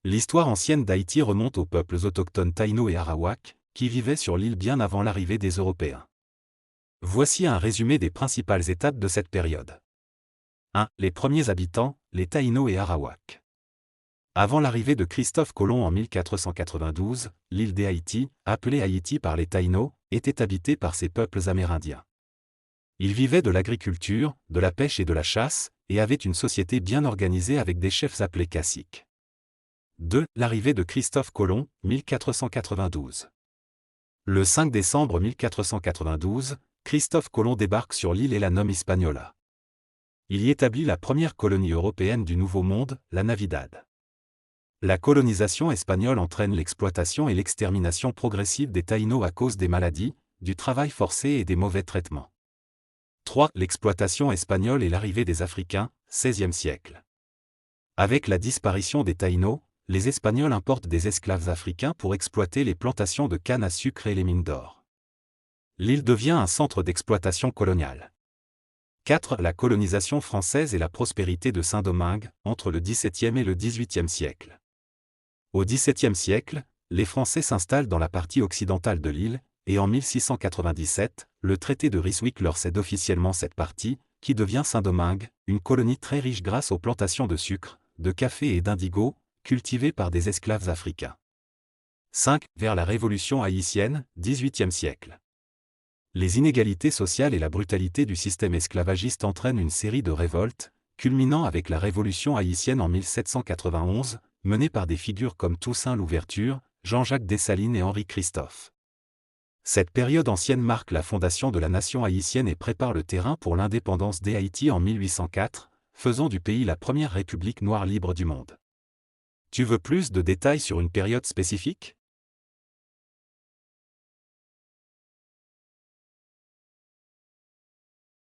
L'histoire ancienne d'Haïti remonte aux peuples autochtones Taïno et Arawak, qui vivaient sur l'île bien avant l'arrivée des Européens. Voici un résumé des principales étapes de cette période. 1. Les premiers habitants, les Taïno et Arawak. Avant l'arrivée de Christophe Colomb en 1492, l'île d'Haïti, appelée Haïti par les Taïno, était habitée par ces peuples amérindiens. Ils vivaient de l'agriculture, de la pêche et de la chasse, et avaient une société bien organisée avec des chefs appelés caciques. 2. L'arrivée de Christophe Colomb, 1492. Le 5 décembre 1492, Christophe Colomb débarque sur l'île et la nomme Hispaniola. Il y établit la première colonie européenne du Nouveau Monde, la Navidad. La colonisation espagnole entraîne l'exploitation et l'extermination progressive des Taïnos à cause des maladies, du travail forcé et des mauvais traitements. 3. L'exploitation espagnole et l'arrivée des Africains, XVIe siècle. Avec la disparition des Taïnos, les Espagnols importent des esclaves africains pour exploiter les plantations de canne à sucre et les mines d'or. L'île devient un centre d'exploitation coloniale. 4. La colonisation française et la prospérité de Saint-Domingue, entre le XVIIe et le XVIIIe siècle. Au XVIIe siècle, les Français s'installent dans la partie occidentale de l'île, et en 1697, le traité de Ryswick leur cède officiellement cette partie, qui devient Saint-Domingue, une colonie très riche grâce aux plantations de sucre, de café et d'indigo, cultivées par des esclaves africains. 5. Vers la Révolution haïtienne, XVIIIe siècle. Les inégalités sociales et la brutalité du système esclavagiste entraînent une série de révoltes, culminant avec la Révolution haïtienne en 1791, menée par des figures comme Toussaint Louverture, Jean-Jacques Dessalines et Henri Christophe. Cette période ancienne marque la fondation de la nation haïtienne et prépare le terrain pour l'indépendance d'Haïti en 1804, faisant du pays la première république noire libre du monde. Tu veux plus de détails sur une période spécifique ?